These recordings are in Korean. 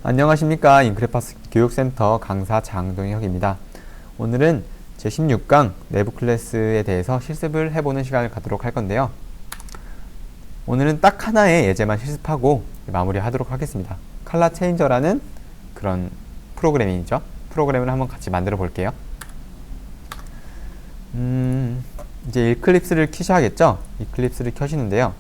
안녕하십니까. 인크레파스 교육센터 강사 장동혁입니다. 오늘은 제16강 내부 클래스에 대해서 실습을 해보는 시간을 갖도록 할 건데요. 오늘은 딱 하나의 예제만 실습하고 마무리하도록 하겠습니다. 컬러 체인저라는 그런 프로그램이죠. 프로그램을 한번 같이 만들어 볼게요. 이제 이클립스를 켜셔야겠죠? 이클립스를 켜시는데요.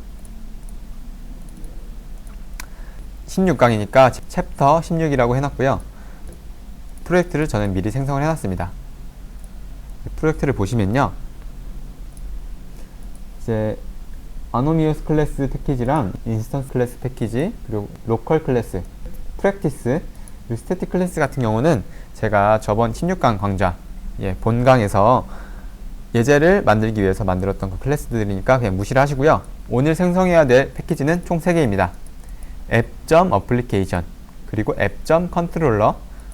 16강이니까 챕터 16이라고 해놨고요. 프로젝트를 저는 미리 생성을 해놨습니다. 프로젝트를 보시면요. 이제 아노미우스 클래스 패키지랑 인스턴스 클래스 패키지, 그리고 로컬 클래스, 프랙티스, 그리고 스태틱 클래스 같은 경우는 제가 저번 16강 강좌, 본강에서 예제를 만들기 위해서 만들었던 그 클래스들이니까 그냥 무시를 하시고요. 오늘 생성해야 될 패키지는 총 3개입니다. app.application, 그리고 app.controller,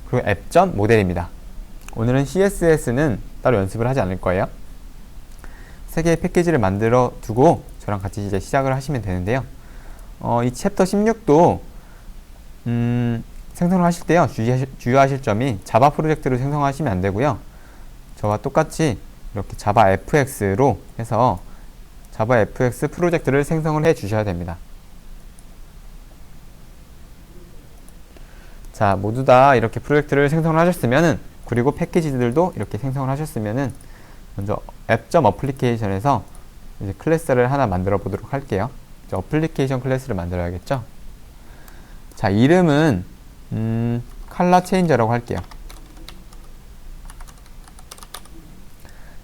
그리고 app.model입니다. 오늘은 CSS는 따로 연습을 하지 않을 거예요. 3개의 패키지를 만들어 두고 저랑 같이 이제 시작을 하시면 되는데요. 이 챕터 16도 생성을 하실 때요, 주의하실 점이 자바 프로젝트로 생성하시면 안 되고요. 저와 똑같이 이렇게 자바 fx로 해서 자바 fx 프로젝트를 생성을 해 주셔야 됩니다. 자, 모두 다 이렇게 프로젝트를 생성을 하셨으면은, 그리고 패키지들도 이렇게 생성을 하셨으면은, 먼저 app.application에서 이제 클래스를 하나 만들어 보도록 할게요. 어플리케이션 클래스를 만들어야겠죠? 자, 이름은 컬러 체인저라고 할게요.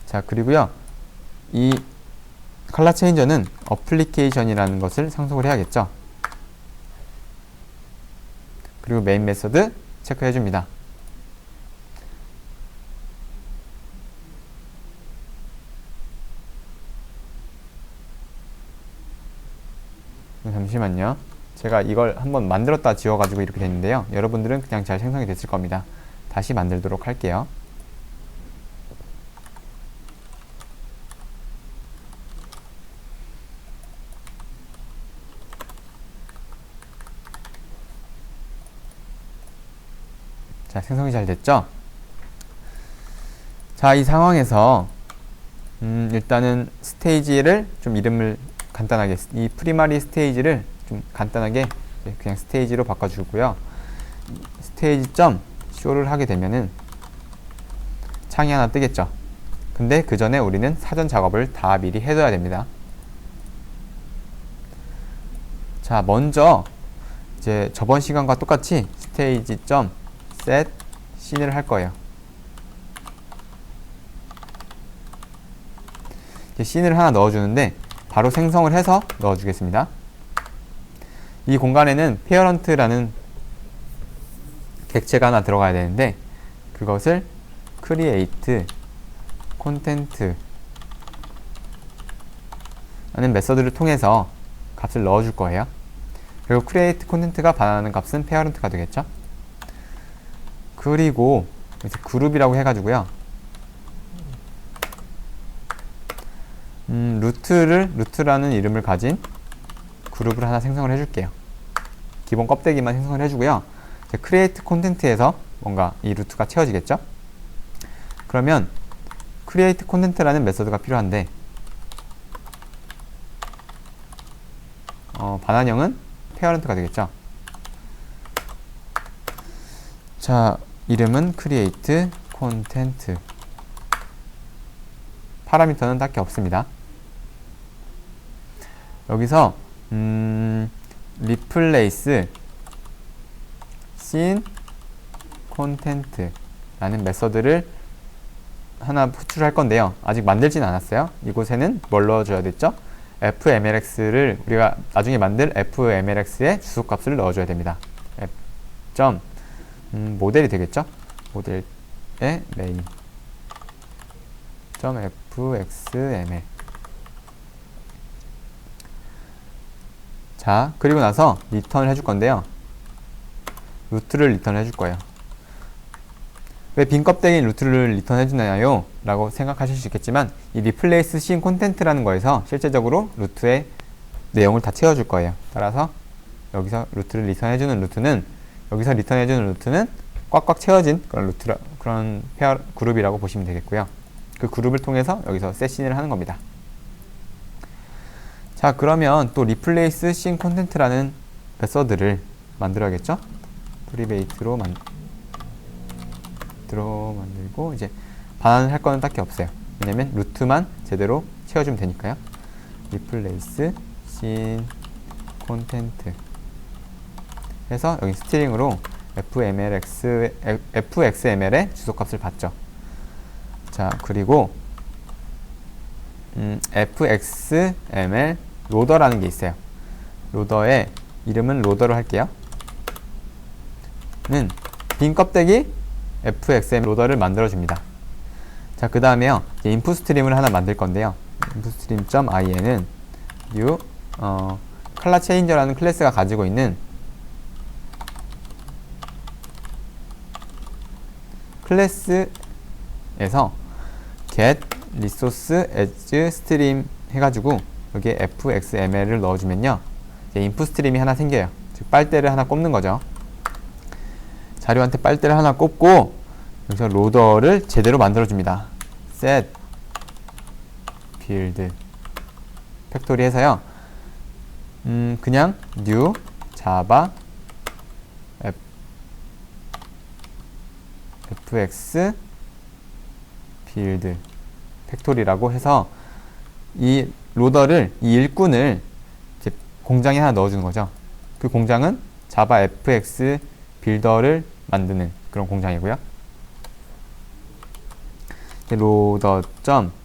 자, 그리고요, 이 컬러 체인저는 어플리케이션이라는 것을 상속을 해야겠죠? 그리고 메인 메서드 체크해 줍니다. 잠시만요. 제가 이걸 한번 만들었다 지워가지고 이렇게 됐는데요. 여러분들은 그냥 잘 생성이 됐을 겁니다. 다시 만들도록 할게요. 자, 생성이 잘 됐죠? 자, 이 상황에서 일단은 스테이지를 좀 이름을 간단하게, 이 프리마리 스테이지를 좀 간단하게 그냥 스테이지로 바꿔주고요. 스테이지 점 쇼를 하게 되면은 창이 하나 뜨겠죠? 근데 그 전에 우리는 사전 작업을 다 미리 해둬야 됩니다. 자, 먼저 이제 저번 시간과 똑같이 스테이지 점 set 씬을 할 거예요. 씬을 하나 넣어주는데 바로 생성을 해서 넣어주겠습니다. 이 공간에는 parent라는 객체가 하나 들어가야 되는데 그것을 create content 라는 메서드를 통해서 값을 넣어줄 거예요. 그리고 create content가 반환하는 값은 parent가 되겠죠. 그리고 이제 그룹이라고 해가지고요. 루트라는 이름을 가진 그룹을 하나 생성을 해줄게요. 기본 껍데기만 생성을 해주고요. 이제 create content에서 뭔가 이 루트가 채워지겠죠? 그러면 create content라는 메서드가 필요한데 반환형은 parent가 되겠죠? 자, 이름은 create content. 파라미터는 딱히 없습니다. 여기서 replace scene content 라는 메서드를 하나 호출할 건데요. 아직 만들진 않았어요. 이곳에는 뭘 넣어줘야 됐죠? fmlx를 우리가 나중에 만들 fmlx의 주소값을 넣어줘야 됩니다. 모델이 되겠죠? 모델의 main .fxml. 자, 그리고 나서 리턴을 해줄 건데요. 루트를 리턴을 해줄 거예요. 왜 빈 껍데기인 루트를 리턴 해주나요? 라고 생각하실 수 있겠지만 이 replace scene content라는 거에서 실제적으로 루트의 내용을 다 채워줄 거예요. 따라서 여기서 루트를 리턴 해주는 루트는 여기서 리턴해주는 루트는 꽉꽉 채워진 그런 페어 그룹이라고 보시면 되겠고요. 그 그룹을 통해서 여기서 셋신을 하는 겁니다. 자, 그러면 또 replace scene content라는 메서드를 만들어야겠죠? 프리베이트로 만들고 이제 반환할 거는 딱히 없어요. 왜냐면 루트만 제대로 채워주면 되니까요. replace scene content 해서 여기 스트링으로 fxml의 주소값을 받죠. 자, 그리고 fxml 로더라는 게 있어요. 로더의 이름은 로더로 할게요. 는 빈 껍데기 fxml 로더를 만들어줍니다. 자, 그 다음에요, 인풋 스트림을 하나 만들 건데요. input stream.in은 new color changer라는 클래스가 가지고 있는 클래스에서 get resource as stream 해가지고 여기에 fxml을 넣어주면요, 이제 인풋 스트림이 하나 생겨요. 즉 빨대를 하나 꼽는 거죠. 자료한테 빨대를 하나 꼽고 여기서 로더를 제대로 만들어줍니다. set build 팩토리 해서요, 그냥 new java fx build 팩토리라고 해서 이 로더를, 이 일꾼을 이제 공장에 하나 넣어주는 거죠. 그 공장은 자바 fx 빌더를 만드는 그런 공장이고요. loader.set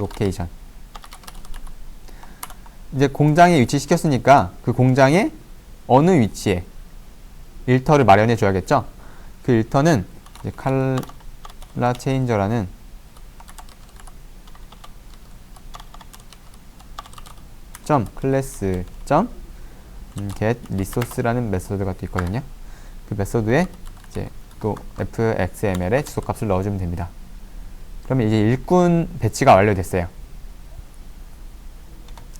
location 이제 공장에 위치시켰으니까 그 공장의 어느 위치에 일터를 마련해 줘야겠죠. 그 일터는 이제 color changer라는 클래스 get resource라는 메소드가 또 있거든요. 그 메소드에 이제 또 fxml의 주소값을 넣어주면 됩니다. 그러면 이제 일꾼 배치가 완료됐어요.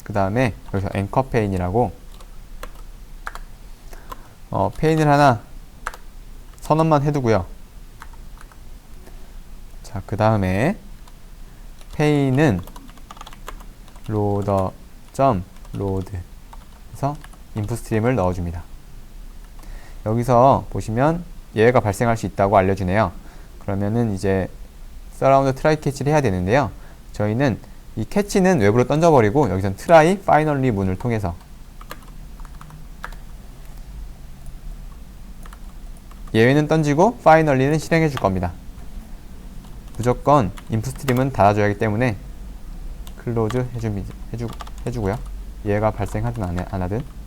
그 다음에 여기서 anchor pane이라고 페인을 하나 선언만 해두고요. 자, 그 다음에 페인은 loader.load 해서 인풋 스트림을 넣어줍니다. 여기서 보시면 예외가 발생할 수 있다고 알려주네요. 그러면은 이제 서라운드 트라이 캐치를 해야 되는데요. 저희는 이 캐치는 외부로 던져버리고 여기선 트라이 파이널리 문을 통해서 예외는 던지고 파이널리는 실행해 줄 겁니다. 무조건 인풋 스트림은 닫아줘야 하기 때문에 클로즈 해주고요. 예외가 발생하든 안 하든.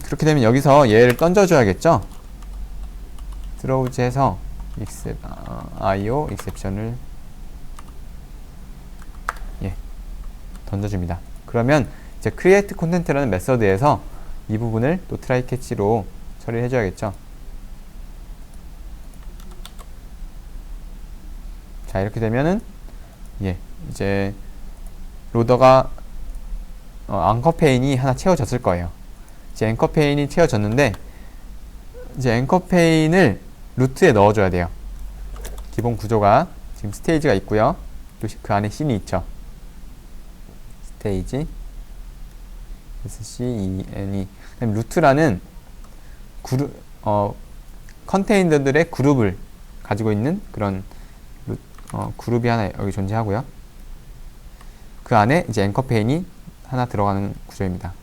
그렇게 되면 여기서 예외를 던져줘야겠죠. throws 해서 IO exception을 던져줍니다. 그러면 이제 create content라는 메서드에서 이 부분을 또 try catch로 처리를 해줘야겠죠. 자, 이렇게 되면은 이제 로더가 앵커 페인이 하나 채워졌을 거예요. 이제 앵커 페인이 채워졌는데 이제 앵커 페인을 루트에 넣어줘야 돼요. 기본 구조가 지금 스테이지가 있고요. 또 그 안에 씬이 있죠. 스테이지 SCENE. 그다음에 루트라는 컨테이너들의 그룹을 가지고 있는 그런 그룹이 하나 여기 존재하고요. 그 안에 이제 앵커 페인이 하나 들어가는 구조입니다.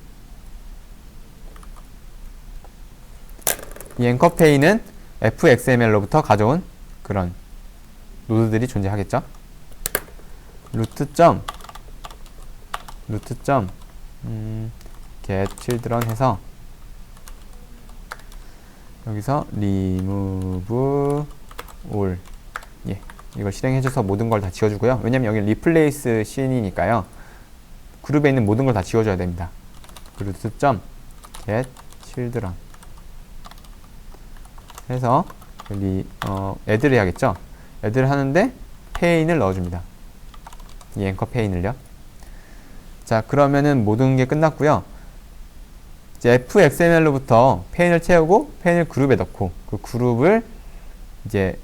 이 앵커 페인은 fxml로부터 가져온 그런 노드들이 존재하겠죠. get children 해서 여기서 remove all 이걸 실행해줘서 모든 걸 다 지워주고요. 왜냐면 여기 replace scene이니까요. 그룹에 있는 모든 걸 다 지워줘야 됩니다. get children 해서 여기 add를 해야겠죠. add를 하는데 페인을 넣어줍니다. 이 앵커 페인을요. 자, 그러면은 모든 게 끝났고요. 이제 fxml로부터 페인을 채우고 페인을 그룹에 넣고 그 그룹을 이제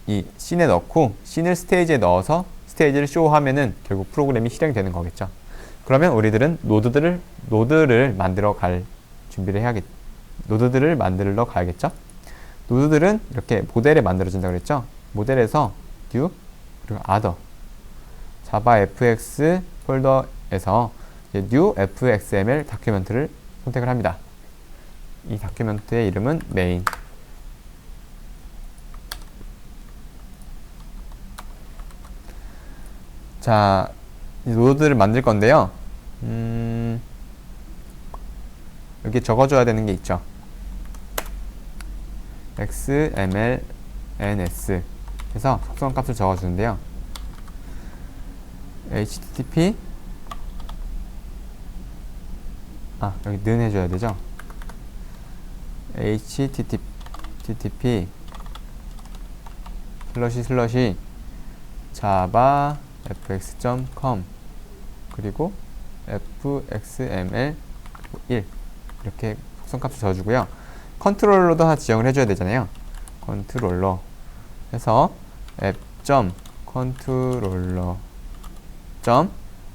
이 씬에 넣고 씬을 스테이지에 넣어서 스테이지를 쇼하면은 결국 프로그램이 실행되는 거겠죠. 그러면 우리들은 노드를 만들어 갈 준비를 해야겠. 노드들을 만들러 가야겠죠. 노드들은 이렇게 모델에 만들어진다고 그랬죠. 모델에서 new 그리고 other 자바 fx 폴더에서 new fxml 다큐멘트를 선택을 합니다. 이 다큐멘트의 이름은 main. 자, 이 노드를 만들 건데요. 여기 적어줘야 되는 게 있죠. xml ns 해서 속성 값을 적어주는데요. http 여기 는 해줘야 되죠. http java fx.com 그리고 fxml 1 이렇게 속성값을 적어주고요. 컨트롤러도 하나 지정을 해줘야 되잖아요. 컨트롤러 해서 app.controller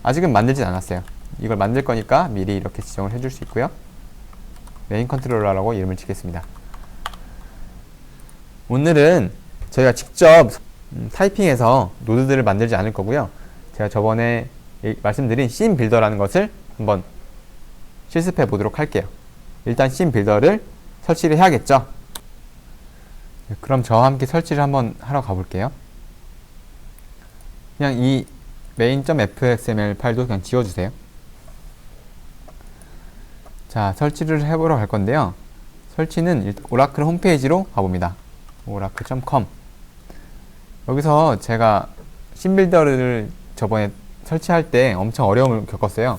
아직은 만들진 않았어요. 이걸 만들 거니까 미리 이렇게 지정을 해줄 수 있고요. 메인 컨트롤러라고 이름을 짓겠습니다. 오늘은 저희가 직접 타이핑해서 노드들을 만들지 않을 거고요. 제가 저번에 말씀드린 씬 빌더라는 것을 한번 실습해 보도록 할게요. 일단 씬 빌더를 설치를 해야겠죠. 그럼 저와 함께 설치를 한번 하러 가볼게요. 그냥 이 main.fxml 파일도 그냥 지워주세요. 자, 설치를 해보러 갈 건데요. 설치는 오라클 홈페이지로 가봅니다. oracle.com 여기서 제가 씬빌더를 저번에 설치할 때 엄청 어려움을 겪었어요.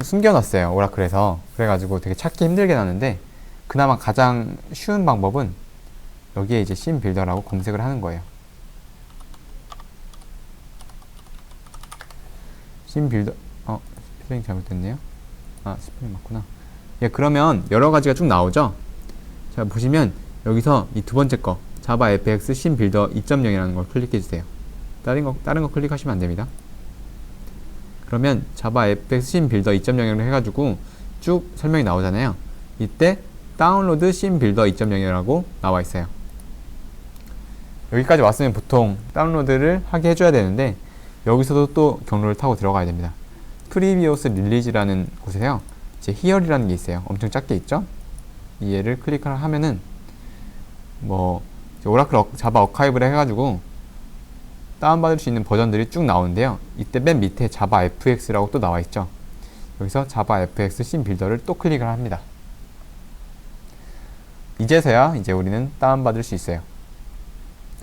숨겨놨어요, 오라클에서. 그래가지고 되게 찾기 힘들게 나는데 그나마 가장 쉬운 방법은 여기에 이제 씬빌더라고 검색을 하는 거예요. 씬빌더 스펠링 잘못됐네요. 스펠링 맞구나. 예, 그러면 여러 가지가 쭉 나오죠. 자, 보시면 여기서 이 두 번째 거 자바 fx 씬빌더 2.0이라는 걸 클릭해 주세요. 다른 거 클릭하시면 안 됩니다. 그러면 자바 fx 씬빌더 2.0으로 해가지고 쭉 설명이 나오잖아요. 이때 다운로드 씬빌더 2.0이라고 나와 있어요. 여기까지 왔으면 보통 다운로드를 하게 해줘야 되는데 여기서도 또 경로를 타고 들어가야 됩니다. 프리비어스 릴리즈라는 곳에요. 이제 히어리라는 게 있어요. 엄청 작게 있죠? 이 얘를 클릭하면은 오라클 자바 어카이브를 해가지고 다운받을 수 있는 버전들이 쭉 나오는데요. 이때 맨 밑에 자바 fx라고 또 나와 있죠. 여기서 자바 fx 씬빌더를 또 클릭을 합니다. 이제서야 이제 우리는 다운받을 수 있어요.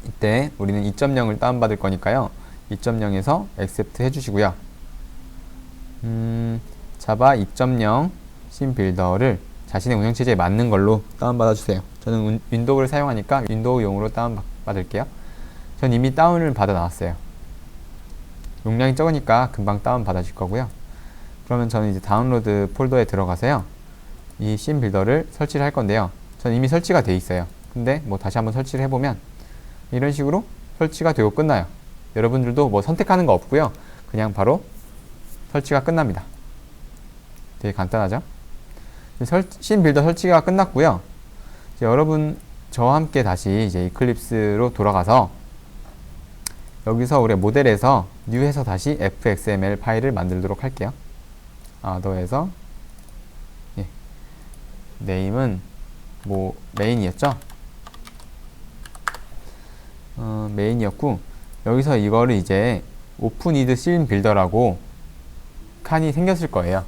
이때 우리는 2.0을 다운받을 거니까요. 2.0에서 accept 해주시고요. 자바 2.0 씬빌더를 자신의 운영체제에 맞는 걸로 다운받아주세요. 저는 윈도우를 사용하니까 윈도우용으로 다운받을게요. 전 이미 다운을 받아 놨어요. 용량이 적으니까 금방 다운받아질 거고요. 그러면 저는 이제 다운로드 폴더에 들어가서요. 이 씬빌더를 설치를 할 건데요. 전 이미 설치가 돼 있어요. 근데 다시 한번 설치를 해보면 이런 식으로 설치가 되고 끝나요. 여러분들도 선택하는 거 없고요. 그냥 바로 설치가 끝납니다. 되게 간단하죠? 씬빌더 설치가 끝났고요. 이제 여러분 저와 함께 다시 이제 이클립스로 돌아가서 여기서 우리 모델에서 뉴에서 다시 fxml 파일을 만들도록 할게요. 너에서 네임은 메인이었죠? 메인이었고 여기서 이거를 이제 오픈이드 씬빌더라고 칸이 생겼을 거예요.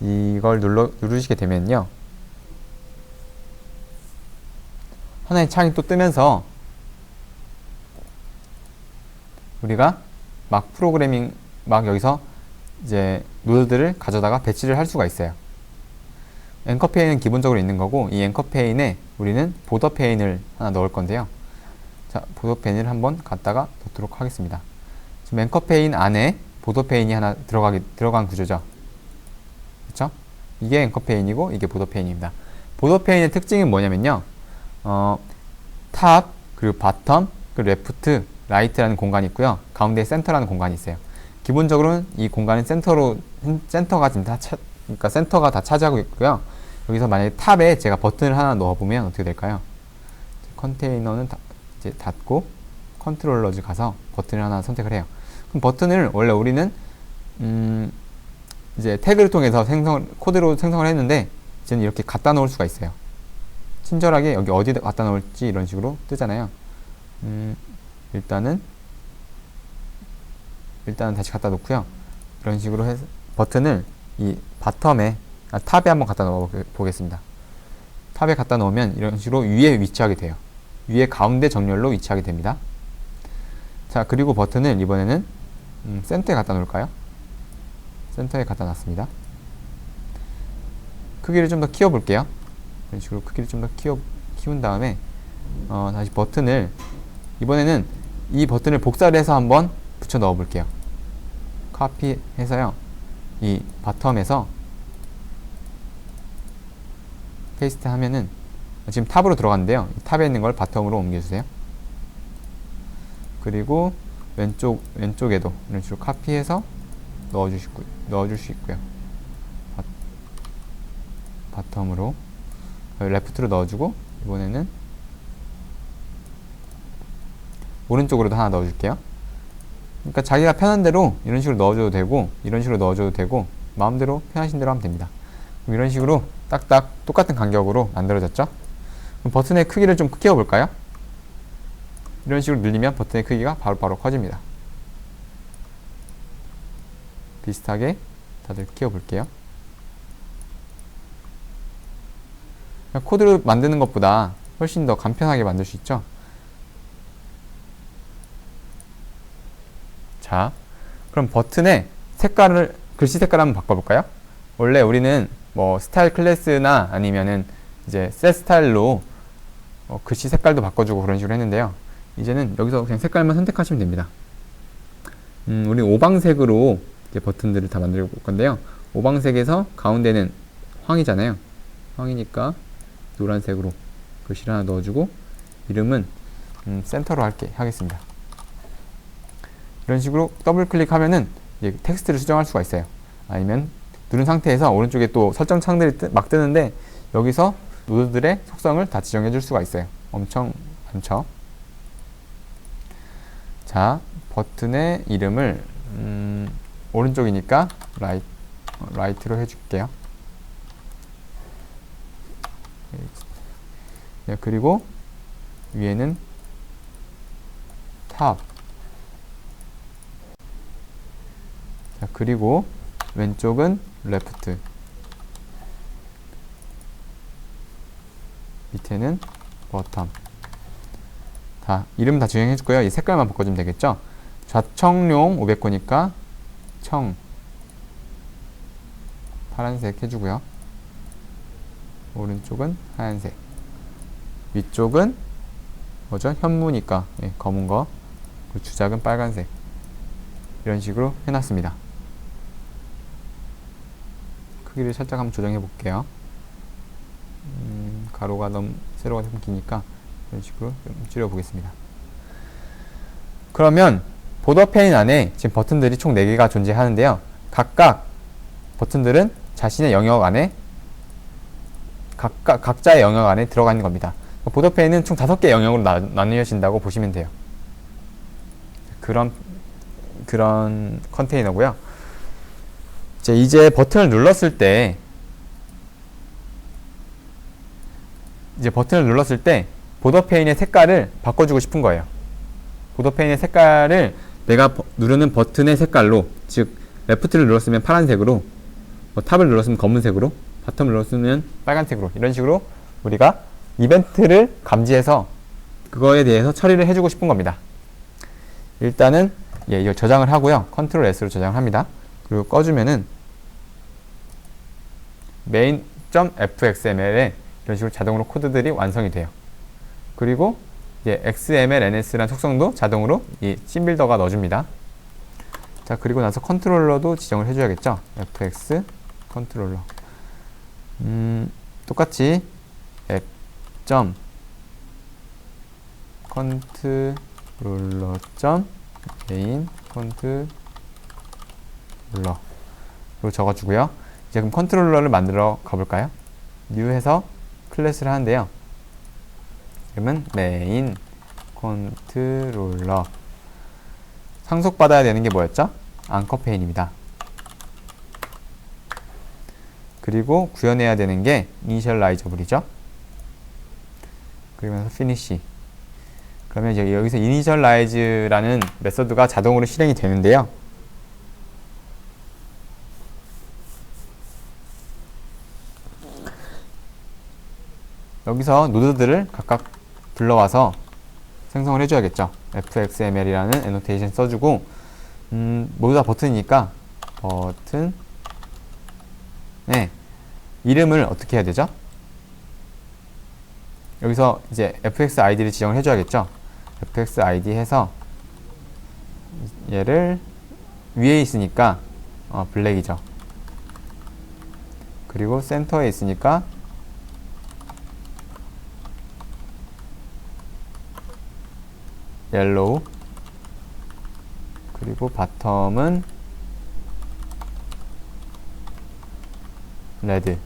이걸 누르시게 되면요. 하나의 창이 또 뜨면서 우리가 여기서 이제 노드들을 가져다가 배치를 할 수가 있어요. 앵커 페인은 기본적으로 있는 거고 이 앵커 페인에 우리는 보더 페인을 하나 넣을 건데요. 자, 보더 페인을 한번 갖다가 넣도록 하겠습니다. 지금 앵커 페인 안에 보도 페인이 하나 들어간 구조죠. 그렇죠? 이게 앵커 페인이고 이게 보도 페인입니다. 보도 페인의 특징이 뭐냐면요. 탑, 그리고 바텀, 그리고 레프트, 라이트라는 공간이 있고요. 가운데에 센터라는 공간이 있어요. 기본적으로는 이 공간은 센터가 지금 그러니까 센터가 다 차지하고 있고요. 여기서 만약에 탑에 제가 버튼을 하나 넣어보면 어떻게 될까요? 컨테이너는 이제 닫고 컨트롤러즈 가서 버튼을 하나 선택을 해요. 그럼 버튼을 원래 우리는 이제 태그를 통해서 코드로 생성을 했는데 이제는 이렇게 갖다 놓을 수가 있어요. 친절하게 여기 어디다 갖다 놓을지 이런 식으로 뜨잖아요. 일단은 다시 갖다 놓고요. 이런 식으로 해서 버튼을 이 바텀에 탑에 한번 갖다 놓아 보겠습니다. 탑에 갖다 놓으면 이런 식으로 위에 위치하게 돼요. 위에 가운데 정렬로 위치하게 됩니다. 자, 그리고 버튼을 이번에는 센터에 갖다 놓을까요? 센터에 갖다 놨습니다. 크기를 좀 더 키워 볼게요. 이런 식으로 크기를 좀 더 키운 다음에 다시 버튼을 이번에는 이 버튼을 복사를 해서 한번 붙여 넣어 볼게요. 카피해서요. 이 바텀에서 페이스트 하면은 지금 탑으로 들어갔는데요. 탑에 있는 걸 바텀으로 옮겨주세요. 그리고 왼쪽에도 이런 식으로 카피해서 넣어줄 수 있고요. 바텀으로 레프트로 넣어주고 이번에는 오른쪽으로도 하나 넣어줄게요. 그러니까 자기가 편한 대로 이런 식으로 넣어줘도 되고 이런 식으로 넣어줘도 되고 마음대로 편하신 대로 하면 됩니다. 그럼 이런 식으로 딱딱 똑같은 간격으로 만들어졌죠. 그럼 버튼의 크기를 좀 키워볼까요? 이런 식으로 늘리면 버튼의 크기가 바로 커집니다. 비슷하게 다들 키워볼게요. 코드를 만드는 것보다 훨씬 더 간편하게 만들 수 있죠. 자, 그럼 버튼의 글씨 색깔을 한번 바꿔볼까요? 원래 우리는 뭐 스타일 클래스나 아니면은 이제 셋 스타일로 글씨 색깔도 바꿔주고 그런 식으로 했는데요. 이제는 여기서 그냥 색깔만 선택하시면 됩니다. 우리 오방색으로 이제 버튼들을 다 만들어 볼 건데요. 오방색에서 가운데는 황이잖아요. 황이니까 노란색으로 글씨를 하나 넣어주고 이름은 센터로 하겠습니다. 이런 식으로 더블 클릭하면은 이제 텍스트를 수정할 수가 있어요. 아니면 누른 상태에서 오른쪽에 또 설정 창들이 막 뜨는데 여기서 노드들의 속성을 다 지정해 줄 수가 있어요. 엄청 많죠. 자, 버튼의 이름을 오른쪽이니까 라이트로 해줄게요. 네, 그리고 위에는 탑. 자, 그리고 왼쪽은 레프트. 밑에는 버텀. 자, 이름 다 지정해줄거예요. 이 색깔만 바꿔주면 되겠죠. 좌청룡 500호니까 청 파란색 해주고요. 오른쪽은 하얀색. 위쪽은 뭐죠? 현무니까 검은 거. 그리고 주작은 빨간색. 이런 식으로 해놨습니다. 크기를 살짝 한번 조정해 볼게요. 가로가 너무 세로가 좀 기니까 이런 식으로 좀 줄여보겠습니다. 그러면 보더 페인 안에 지금 버튼들이 총 4개가 존재하는데요. 각각 버튼들은 자신의 영역 안에 각자의 영역 안에 들어가 있는 겁니다. 보더 페인은 총 5개 영역으로 나뉘어진다고 보시면 돼요. 그런 컨테이너고요. 이제 버튼을 눌렀을 때 보더 페인의 색깔을 바꿔주고 싶은 거예요. 보더 페인의 색깔을 내가 누르는 버튼의 색깔로, 즉 레프트를 눌렀으면 파란색으로, 탑을 눌렀으면 검은색으로, 바텀을 눌렀으면 빨간색으로, 이런 식으로 우리가 이벤트를 감지해서 그거에 대해서 처리를 해주고 싶은 겁니다. 일단은 이걸 저장을 하고요. 컨트롤 S로 저장을 합니다. 그리고 꺼주면은 main.fxml에 이런 식으로 자동으로 코드들이 완성이 돼요. 그리고 이제 xml, ns라는 속성도 자동으로 이 씬빌더가 넣어줍니다. 자, 그리고 나서 컨트롤러도 지정을 해줘야겠죠. fx 컨트롤러. 똑같이 앱 점 컨트롤러 점 메인 컨트롤러로 적어주고요. 이제 그럼 컨트롤러를 만들어 가볼까요? new 해서 클래스를 하는데요. 이름은 메인 컨트롤러. 상속받아야 되는 게 뭐였죠? 앙커페인입니다. 그리고 구현해야 되는 게 이니셜라이저블이죠. 그러면서 finish. 그러면 이제 여기서 initialize라는 메서드가 자동으로 실행이 되는데요. 여기서 노드들을 각각 불러와서 생성을 해줘야겠죠. fxml이라는 애노테이션 써주고, 모두 다 버튼이니까 버튼 이름을 어떻게 해야 되죠? 여기서 이제 fxid를 지정을 해줘야겠죠. fxid 해서 얘를 위에 있으니까 블랙이죠. 그리고 센터에 있으니까 옐로우. 그리고 바텀은 레드.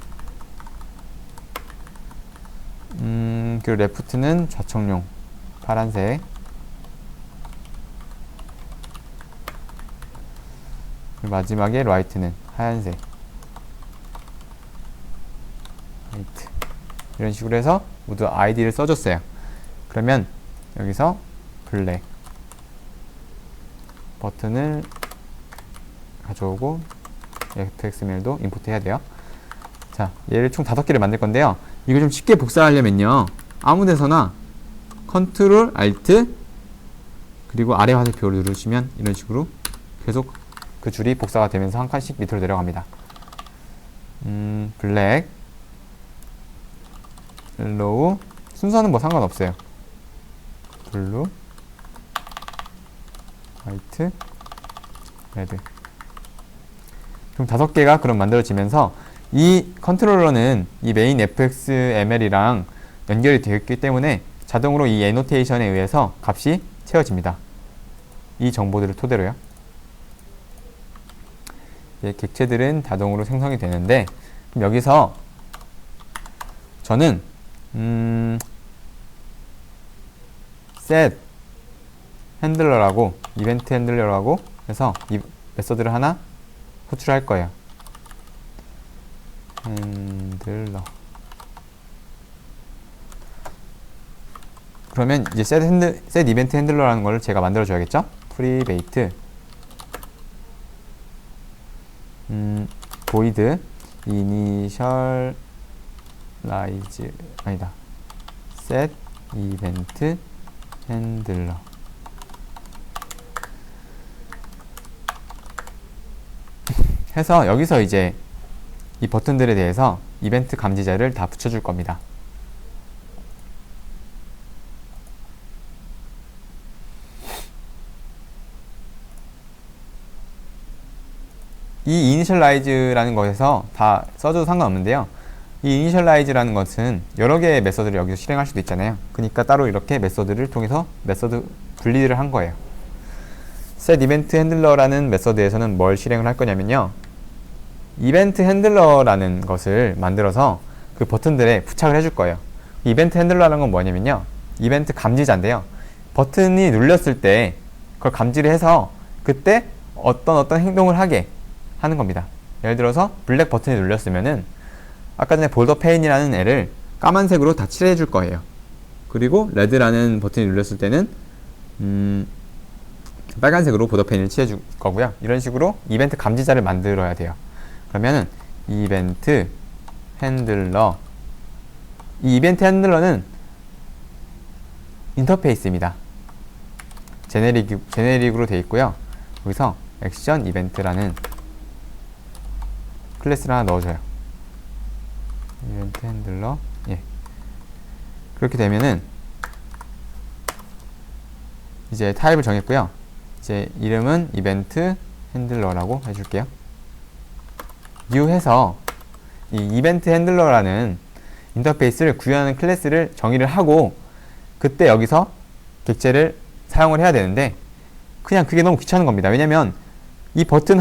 그리고 레프트는 좌청룡 파란색. 그리고 마지막에 라이트는 하얀색. 라이트. 이런 식으로 해서 모두 아이디를 써줬어요. 그러면 여기서 블랙 버튼을 가져오고 fxmail도 임포트 해야 돼요. 자, 얘를 총 5개를 만들 건데요. 이거 좀 쉽게 복사하려면요, 아무 데서나 컨트롤 알트 그리고 아래 화살표를 누르시면 이런 식으로 계속 그 줄이 복사가 되면서 한 칸씩 밑으로 내려갑니다. 블랙, 옐로우, 순서는 뭐 상관없어요. 블루, 화이트, 레드. 총 5개가 그럼 만들어지면서 이 컨트롤러는 이 메인 fxml이랑 연결이 되어 있기 때문에 자동으로 이 애노테이션에 의해서 값이 채워집니다. 이 정보들을 토대로요. 객체들은 자동으로 생성이 되는데, 그럼 여기서 저는 set 핸들러라고, 이벤트 핸들러라고 해서 이 메서드를 하나 호출할 거예요. 핸들러. 그러면 이제 set 이벤트 핸들러라는 걸 제가 만들어 줘야겠죠? private void initialize 아니다. set event handler. 해서 여기서 이제 이 버튼들에 대해서 이벤트 감지자를 다 붙여줄 겁니다. 이 initialize라는 것에서 다 써줘도 상관없는데요. 이 initialize라는 것은 여러 개의 메서드를 여기서 실행할 수도 있잖아요. 그러니까 따로 이렇게 메서드를 통해서 메서드 분리를 한 거예요. set event handler라는 메서드에서는 뭘 실행을 할 거냐면요, 이벤트 핸들러라는 것을 만들어서 그 버튼들에 부착을 해줄 거예요. 이벤트 핸들러라는 건 뭐냐면요, 이벤트 감지자인데요. 버튼이 눌렸을 때 그걸 감지를 해서 그때 어떤 행동을 하게 하는 겁니다. 예를 들어서 블랙 버튼이 눌렸으면은 아까 전에 볼더 페인이라는 애를 까만색으로 다 칠해 줄 거예요. 그리고 레드라는 버튼이 눌렸을 때는 빨간색으로 보더 페인을 칠해 줄 거고요. 이런 식으로 이벤트 감지자를 만들어야 돼요. 그러면은 이벤트 핸들러, 이 이벤트 핸들러는 인터페이스입니다. 제네릭으로 되어 있고요. 여기서 액션 이벤트라는 클래스를 하나 넣어줘요. 이벤트 핸들러, 그렇게 되면은 이제 타입을 정했고요. 이제 이름은 이벤트 핸들러라고 해줄게요. new 해서 이 이벤트 핸들러라는 인터페이스를 구현하는 클래스를 정의를 하고 그때 여기서 객체를 사용을 해야 되는데 그냥 그게 너무 귀찮은 겁니다. 왜냐면 이 버튼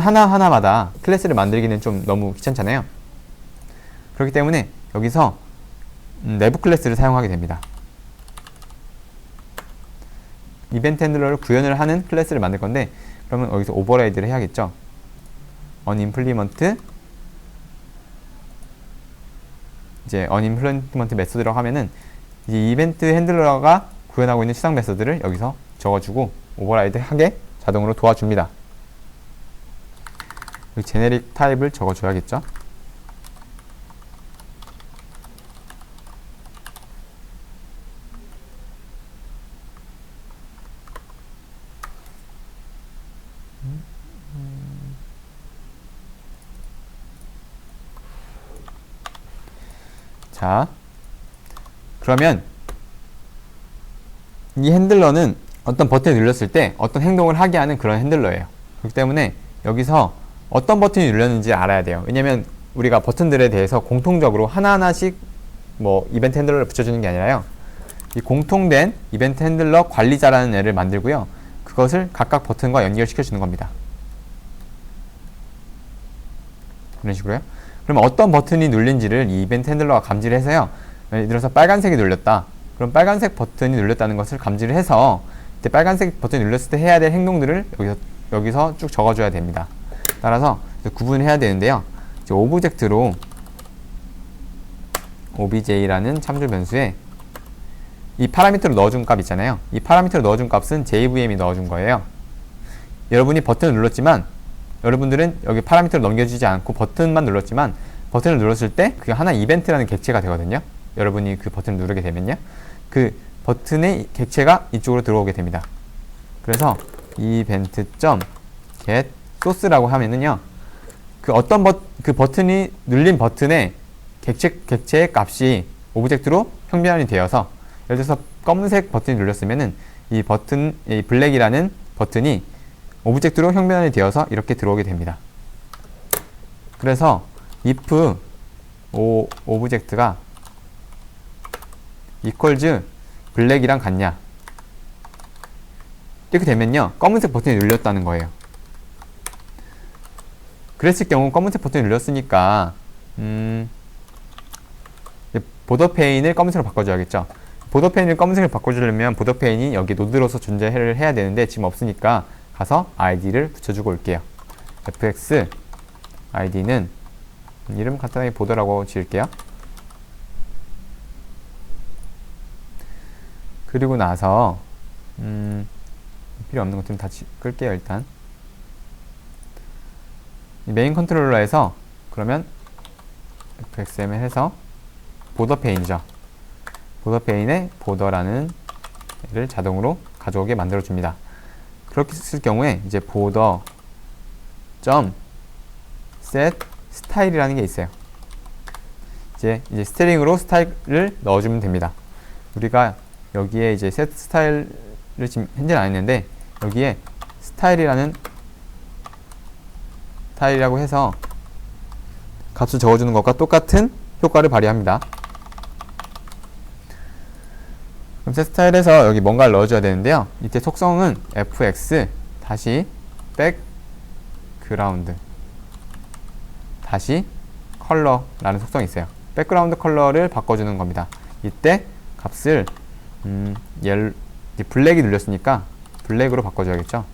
하나하나마다 클래스를 만들기는 좀 너무 귀찮잖아요. 그렇기 때문에 여기서 내부 클래스를 사용하게 됩니다. 이벤트 핸들러를 구현을 하는 클래스를 만들 건데 그러면 여기서 오버라이드를 해야겠죠. unimplement 이제 unimplement 메소드라고 하면은 이 이벤트 핸들러가 구현하고 있는 수상 메소드를 여기서 적어주고 오버라이드 하게 자동으로 도와줍니다. 여기 제네릭 타입을 적어줘야겠죠. 자, 그러면 이 핸들러는 어떤 버튼을 눌렀을 때 어떤 행동을 하게 하는 그런 핸들러예요. 그렇기 때문에 여기서 어떤 버튼이 눌렸는지 알아야 돼요. 왜냐면 우리가 버튼들에 대해서 공통적으로 하나하나씩 뭐 이벤트 핸들러를 붙여주는 게 아니라요. 이 공통된 이벤트 핸들러 관리자라는 애를 만들고요. 그것을 각각 버튼과 연결시켜 주는 겁니다. 이런 식으로요. 그러면 어떤 버튼이 눌린지를 이 이벤트 핸들러가 감지를 해서요. 예를 들어서 빨간색이 눌렸다. 그럼 빨간색 버튼이 눌렸다는 것을 감지를 해서 이때 빨간색 버튼이 눌렸을 때 해야 될 행동들을 여기서 쭉 적어줘야 됩니다. 따라서 구분을 해야 되는데요. 이제 오브젝트로 obj라는 참조 변수에 이 파라미터로 넣어준 값 있잖아요. 이 파라미터로 넣어준 값은 JVM이 넣어준 거예요. 여러분이 버튼을 눌렀지만 여러분들은 여기 파라미터를 넘겨주지 않고 버튼만 눌렀지만 버튼을 눌렀을 때 그게 하나 이벤트라는 객체가 되거든요. 여러분이 그 버튼을 누르게 되면요. 그 버튼의 객체가 이쪽으로 들어오게 됩니다. 그래서 event.get source라고 하면은요. 그 어떤 그 버튼이 눌린 버튼의 객체의 값이 오브젝트로 형변환이 되어서 예를 들어서 검은색 버튼이 눌렸으면은 이 블랙이라는 버튼이 오브젝트로 형변환이 되어서 이렇게 들어오게 됩니다. 그래서 if 오브젝트가 equals 블랙이랑 같냐 이렇게 되면요 검은색 버튼이 눌렸다는 거예요. 그랬을 경우 검은색 버튼이 눌렸으니까 보더 페인을 검은색으로 바꿔줘야겠죠. 보더 페인을 검은색으로 바꿔주려면 보더 페인이 여기 노드로서 존재를 해야 되는데 지금 없으니까 가서 id를 붙여주고 올게요. fx id는 이름 간단하게 보더라고 지을게요. 그리고 나서 필요 없는 것들은 다 끌게요. 일단 이 메인 컨트롤러에서 그러면 fxml 해서 보더 페인이죠. 보더 페인에 보더라는 애를 자동으로 가져오게 만들어 줍니다. 그렇게 했을 경우에 이제 보더 점 set 스타일이라는 게 있어요. 이제 스트링으로 스타일을 넣어주면 됩니다. 우리가 여기에 이제 set 스타일을 지금 현재는 안 했는데 여기에 스타일이라고 해서 값을 적어주는 것과 똑같은 효과를 발휘합니다. 그럼 set 스타일에서 여기 뭔가를 넣어줘야 되는데요. 이때 속성은 fx 다시 백그라운드 다시 컬러라는 속성이 있어요. 백그라운드 컬러를 바꿔주는 겁니다. 이때 값을 블랙이 눌렸으니까 블랙으로 바꿔줘야겠죠.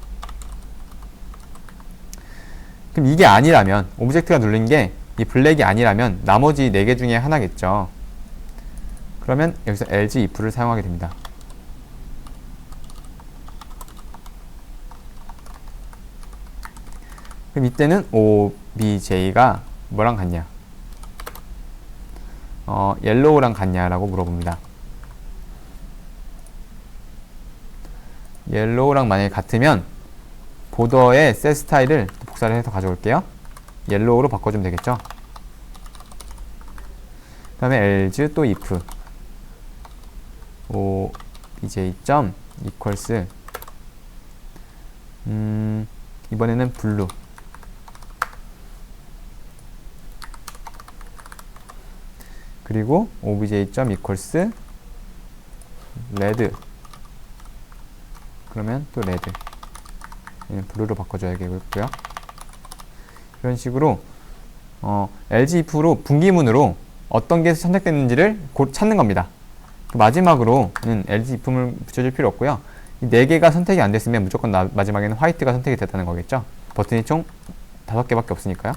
그럼 이게 아니라면 오브젝트가 눌린 게 이 블랙이 아니라면 나머지 4개 중에 하나겠죠. 그러면 여기서 else if를 사용하게 됩니다. 그럼 이때는 obj가 뭐랑 같냐? yellow랑 같냐라고 물어봅니다. yellow랑 만약에 같으면 보더의 set 스타일을 복사를 해서 가져올게요. yellow로 바꿔주면 되겠죠. 그 다음에 else 또 if obj.equals 이번에는 블루. 그리고 obj.equals 레드. 그러면 또 레드. 블루로 바꿔줘야겠고요. 이런 식으로 LG if로 분기문으로 어떤 게 선택됐는지를 곧 찾는 겁니다. 마지막으로는 LG if을 붙여줄 필요 없고요. 이 4개가 선택이 안 됐으면 무조건 마지막에는 화이트가 선택이 됐다는 거겠죠. 버튼이 총 5개밖에 없으니까요.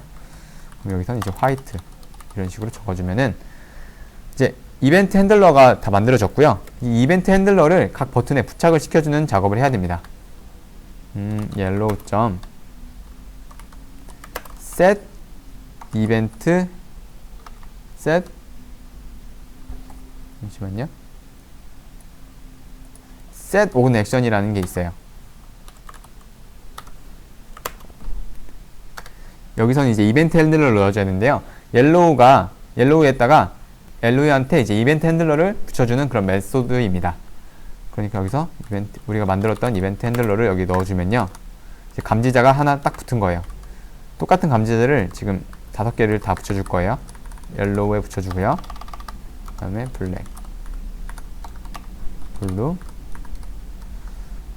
그럼 여기서는 이제 화이트 이런 식으로 적어주면은 이제 이벤트 핸들러가 다 만들어졌고요. 이 이벤트 핸들러를 각 버튼에 부착을 시켜주는 작업을 해야 됩니다. yellow set event set 잠시만요. set on action이라는 게 있어요. 여기서는 이제 이벤트 핸들러를 넣어줘야 되는데요. 옐로우에다가 옐로우한테 이제 이벤트 핸들러를 붙여주는 그런 메소드입니다. 그러니까 여기서 우리가 만들었던 이벤트 핸들러를 여기 넣어주면요. 이제 감지자가 하나 딱 붙은 거예요. 똑같은 감지자를 지금 5개를 다 붙여줄 거예요. 옐로우에 붙여주고요. 그 다음에 블랙, 블루,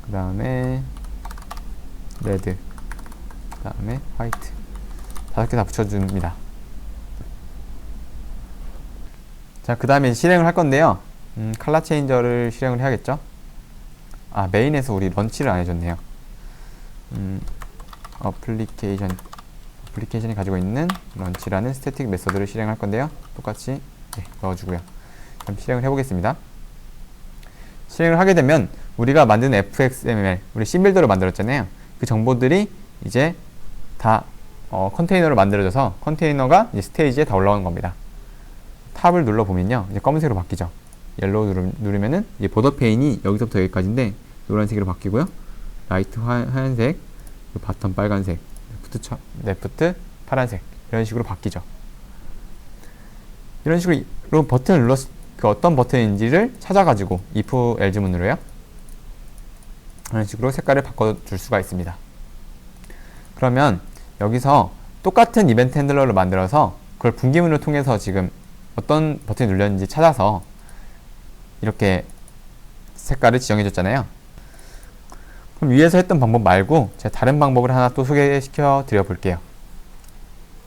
그 다음에 레드, 그 다음에 화이트. 5개 다 붙여줍니다. 자, 그 다음에 실행을 할 건데요. 컬러 체인저를 실행을 해야겠죠. 메인에서 우리 런치를 안 해줬네요. 어플리케이션이 가지고 있는 런치라는 스태틱 메소드를 실행할 건데요. 똑같이 넣어주고요. 그럼 실행을 해보겠습니다. 실행을 하게 되면 우리가 만든 fxml, 우리 씬빌더로 만들었잖아요. 그 정보들이 이제 다 컨테이너로 만들어져서 컨테이너가 이제 스테이지에 다 올라오는 겁니다. 탑을 눌러보면요. 이제 검은색으로 바뀌죠. 옐로우 누르면은 이제 보더 페인이 여기서부터 여기까지인데 노란색으로 바뀌고요. 라이트 하얀색, 바텀 빨간색, 레프트 파란색 이런 식으로 바뀌죠. 이런 식으로 버튼을 눌러서 그 어떤 버튼인지를 찾아가지고 if else 문으로요. 이런 식으로 색깔을 바꿔줄 수가 있습니다. 그러면 여기서 똑같은 이벤트 핸들러를 만들어서 그걸 분기문을 통해서 지금 어떤 버튼이 눌렸는지 찾아서 이렇게 색깔을 지정해 줬잖아요. 그럼 위에서 했던 방법 말고 제가 다른 방법을 하나 또 소개시켜 드려 볼게요.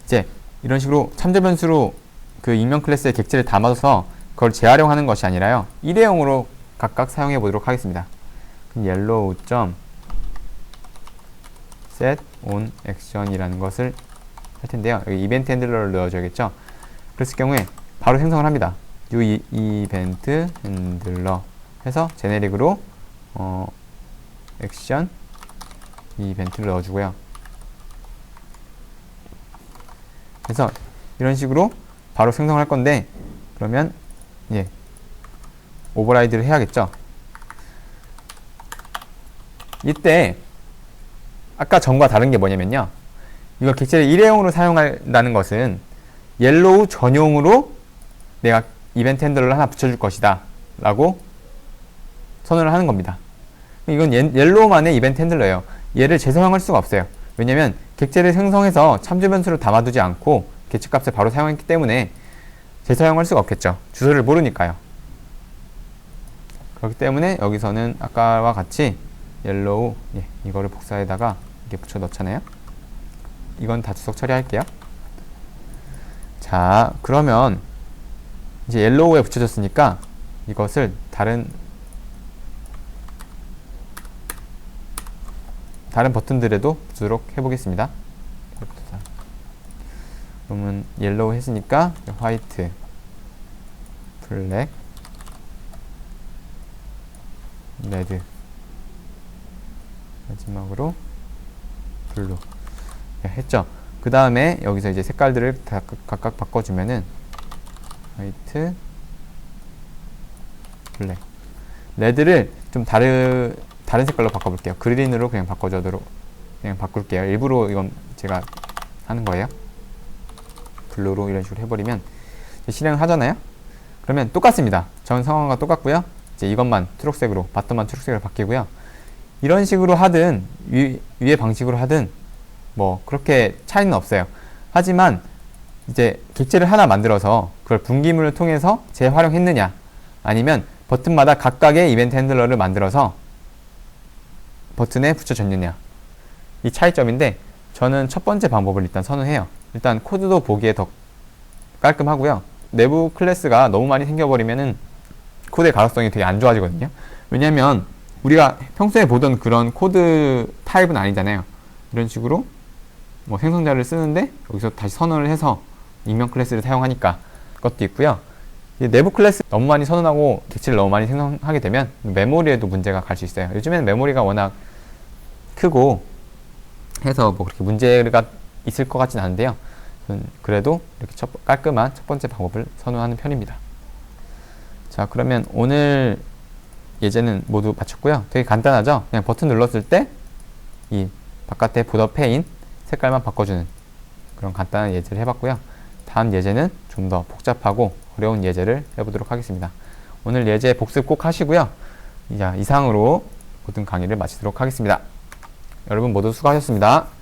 이제 이런 식으로 참조 변수로 그 익명 클래스의 객체를 담아서 그걸 재활용하는 것이 아니라요. 일회용으로 각각 사용해 보도록 하겠습니다. 그럼 yellow. set on action 이라는 것을 할 텐데요. 여기 이벤트 핸들러를 넣어줘야겠죠. 그랬을 경우에 바로 생성을 합니다. 이벤트 핸들러 해서 제네릭으로 액션 이벤트를 넣어주고요. 그래서 이런 식으로 바로 생성을 할 건데, 그러면 오버라이드를 해야겠죠. 이때 아까 전과 다른 게 뭐냐면요. 이거 객체를 일회용으로 사용한다는 것은 옐로우 전용으로 내가 이벤트 핸들러를 하나 붙여줄 것이다 라고 선언을 하는 겁니다. 이건 옐로우만의 이벤트 핸들러예요. 얘를 재사용할 수가 없어요. 왜냐면 객체를 생성해서 참조 변수를 담아두지 않고 객체 값을 바로 사용했기 때문에 재사용할 수가 없겠죠. 주소를 모르니까요. 그렇기 때문에 여기서는 아까와 같이 옐로우 이거를 복사에다가 이렇게 붙여 넣잖아요. 이건 다 주석 처리할게요. 자, 그러면 이제 옐로우에 붙여졌으니까 이것을 다른 버튼들에도 붙이도록 해보겠습니다. 그러면 옐로우 했으니까 화이트, 블랙, 레드, 마지막으로 블루 했죠. 그 다음에 여기서 이제 색깔들을 각각 바꿔주면은 화이트, 블랙, 레드를 좀 다른 색깔로 바꿔볼게요. 그린으로 그냥 바꿀게요. 일부러 이건 제가 하는 거예요. 블루로 이런 식으로 해버리면 실행을 하잖아요. 그러면 똑같습니다. 전 상황과 똑같고요. 이제 이것만 초록색으로, 바텀만 초록색으로 바뀌고요. 이런 식으로 하든 위의 방식으로 하든 뭐 그렇게 차이는 없어요. 하지만 이제 객체를 하나 만들어서 그걸 분기물을 통해서 재활용했느냐, 아니면 버튼마다 각각의 이벤트 핸들러를 만들어서 버튼에 붙여줬느냐, 이 차이점인데, 저는 첫 번째 방법을 일단 선호해요. 일단 코드도 보기에 더 깔끔하고요. 내부 클래스가 너무 많이 생겨버리면은 코드의 가독성이 되게 안 좋아지거든요. 왜냐면 우리가 평소에 보던 그런 코드 타입은 아니잖아요. 이런 식으로 뭐 생성자를 쓰는데 여기서 다시 선언을 해서 익명 클래스를 사용하니까 그것도 있고요. 내부 클래스 너무 많이 선언하고 객체를 너무 많이 생성하게 되면 메모리에도 문제가 갈 수 있어요. 요즘에는 메모리가 워낙 크고 해서 뭐 그렇게 문제가 있을 것 같진 않은데요. 그래도 이렇게 깔끔한 첫 번째 방법을 선호하는 편입니다. 자, 그러면 오늘 예제는 모두 마쳤고요. 되게 간단하죠? 그냥 버튼 눌렀을 때 이 바깥에 보더 페인 색깔만 바꿔주는 그런 간단한 예제를 해봤고요. 다음 예제는 좀 더 복잡하고 어려운 예제를 해보도록 하겠습니다. 오늘 예제 복습 꼭 하시고요. 이상으로 모든 강의를 마치도록 하겠습니다. 여러분 모두 수고하셨습니다.